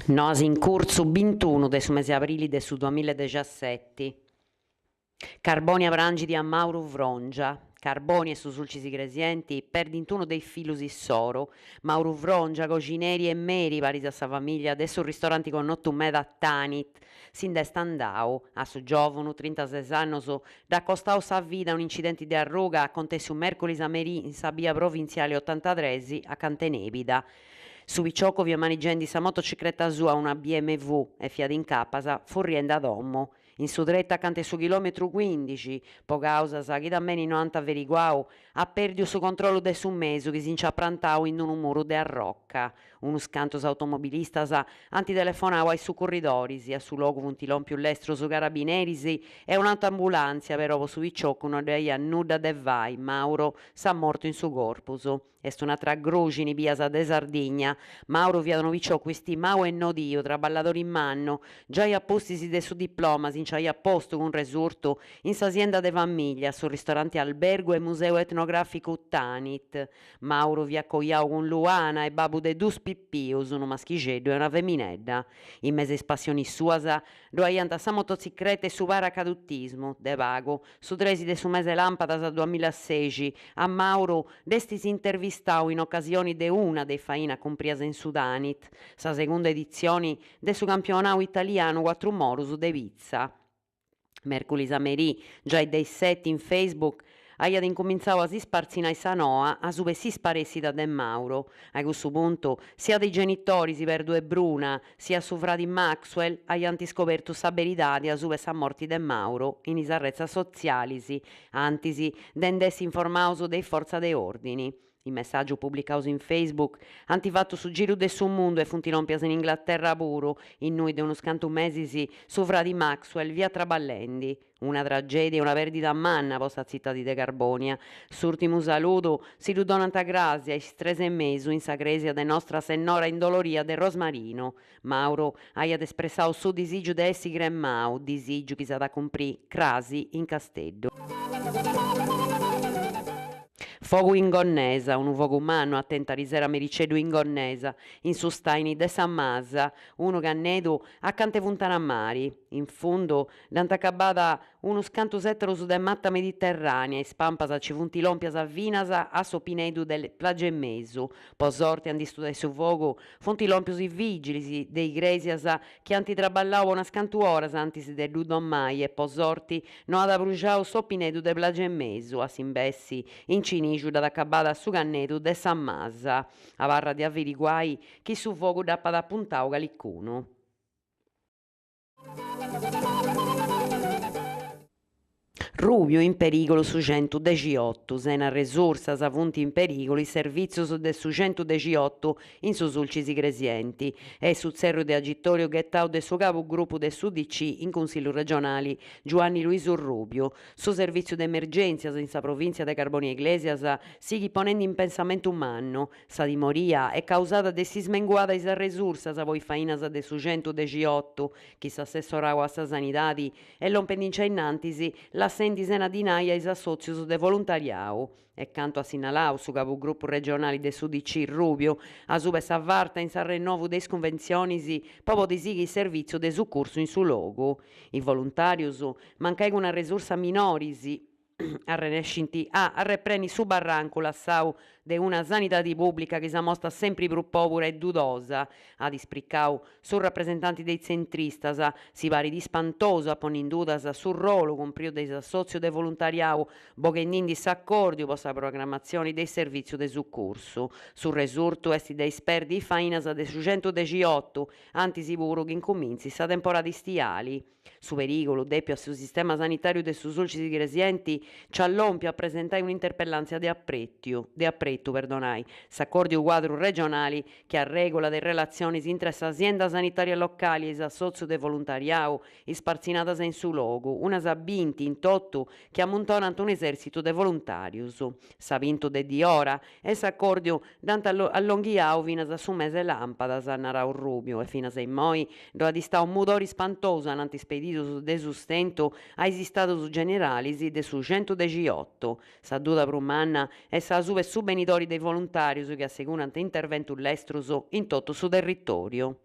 Nos in curso 21 de su mese aprile de su 2017. Carboni abrangidi a Mauro Vrongia. Carboni e su sulcisi gresienti perdintuno dei filus issoro. Mauro Vrongia, cocineri e meri paris a sa famiglia de su ristoranti con nottu meda tanit. Sin andau a su giovanu 36 annos da costau sa vita a un incidente di arruga acontesse un mercolis a Merì in sa via provinziale 83 a Cantenebida. Su Picciocco via manigendi sa motocicletta sua una BMW e fiat in capasa furriende ad ommo. In su dretta cante su chilometru 15, po causa sa chi da meni 90 averiguau, ha perdiu su controllo de su mesu chi si inciaprantau in unu muru de arrocca. Unus cantos automobilistas antitelefonau ai su corridoris, a su logu funtilon più lestro su carabineris e un'autoambulanzia però po su Picciocco non deia nudda de vai, Mauro s'ha morto in su corpus. Est un'altra grugini biasa de Sardigna. Mauro viadano Picciocco istimau e nodio, traballador in manno, già appostisi de su diploma, sinci a posto con resurto in s'azienda de famiglia, su ristorante albergo e museo etnografico Tanit. Mauro vi accogliau con Luana e babu de dus pippius, unu maschiceddu e una feminedda. In mese passioni suas, lo aiant sa motocicletta e su paracaduttismo, de pago, su tresi de su mese lampadas 2016, a Mauro destis intervistau in occasione de una de faina compriesa in Sudanit, sa seconda edizione de su campionau italiano 4 morus de pizza. Mercolis a Merì, già dei 7 in Facebook, aiat incominzau a si sparzinare sa noa, a su si sparessi da De Mauro. A questo punto, sia dei genitori si perdue Bruna, sia su frati Maxwell, aiant scoperto sa verità a su sa morti De Mauro, in isarrezza sozialisi, antisi, dendessi informaus dei forza de ordini. Il messaggio pubblicato in Facebook anti fatto su giro de su mondo e funtilompias in Inghilterra puru, in noi de unos cantu mesi su frati Maxwell via Traballendi. Una tragedia e una perdita a manna posta zitta di De Carbonia. S'ultimu saluto si lu donant a grazia is 3 mesu in sa cresia de Nostra Sennora Indoloria de Rosmarino. Mauro aiat espressau su disigio de essi cremau, disigio chi s'at a cumprì crasi in Casteddu. Fogu in Gonnesa, unu fogu umano attenta risera mericedu in Gonnesa, in su staini de San Masa, unu cannedu acante Funtana Mari. In fondo, d'antacabada unus cantus etterus de matta mediterranea, e spampas a ci funtilompias a vinas a so pinedu del plagemmesu. Po sorte andistu de su fogu, funtilompius i vigilis de igresias che antitraballau unas cantu oras antis de lu dommai, e po sorti no ad abrugiau so pinedu de plagemmesu, a s'imbessi in cinigiu dat acabada a su cannedu de San Masa, a barra de averiguai chi su fogu dappat appuntau calicunu. Rubiu in pericolo su 118, sena resursas funti in pericolo i servizios de su 118 in su sulcisi gresienti e su zerro de agittorio gettau de su capo gruppo de su DC in consiglio regionali Giovanni Luiso Rubiu. Su servizio de emergenzias in sa provincia de Carbonia Iglesias sighi ponendo in pensamento umano. Sa dimoria è causata de si smenguada is resursas a voi fainas de su 118 chi s'assessorau a sa sanidadi e l'ompendincia innantisi la sena dinaia is assozios de volontariau. E canto a sinalau su capogruppo regionali de su DC Rubio, a su s'avvarta in sa rinnovu de convenzionis popo di sighi servizio de succursu in su logu. I volontarius mancaigu una resursa minoris arrenescinti a repreni su barranco l'assau de una sanità pubblica che sa mostra sempre più povera e dudosa, ad ispriccau su rappresentanti dei centristas, si pari di spantoso a ponindudas sul ruolo comprio dei assozio de volontariau, bochendin di s'accordio posta programmazione dei servizi de succursu, sul resurto esti dei sperdi fainas de su 118, antisicuro che incominzi sa temporada stiali. Su pericolo deppio a su sistema sanitario de su sulcisi gresienti c'allompio a presentare un'interpellanza de apprettu, perdonai, s'accordio quadro regionali che a regola de relazioni intra s'azienda sanitaria locali e s'assozio de volontariau isparzinadas in su logu, unas a 20 in tottu che ammontonant un esercito de volontarius. Sa vinto de di ora e s'accordio dant allonghiau finas a su mese lampadas, narrau Rubio, e finas in moi do adistà un mudori spantoso anant ispeditus de sustento ai istatus generalis de su 118. Sa duda prumanna e sa sue subenitori dei volontarios che assecurant interventu lestrus in toto su territorio.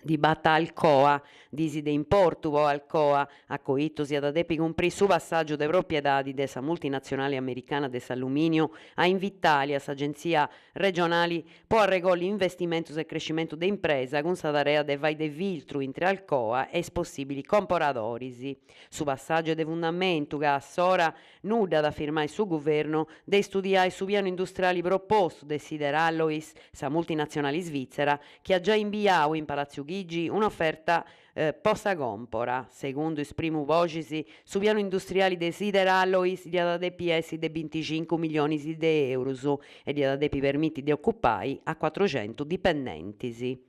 Dibatta Alcoa, disi de importu o Alcoa, accoittosi ad adepi cumpri su passaggio de propriedadi de sa multinazionale americana de s'alluminio a Invitalia, s'agenzia regionali, po arregolli investimentos e crescimentu de impresa cun sa tarea de fai de filtru intre Alcoa e is possibili comporadoris. Su passaggio de fundamentu ca a s'ora nudda da firmare su governo de studiare su piano industriale propostu de Siderallois, sa multinazionale svizzera, che ha già inviato in Palazzo Chigi un'offerta posta compora. Secondo is primu vocis, su piano industriale de Siderallois di ad DPS de 25 milioni di euro e di ad permitti di occupai a 400 dipendenti.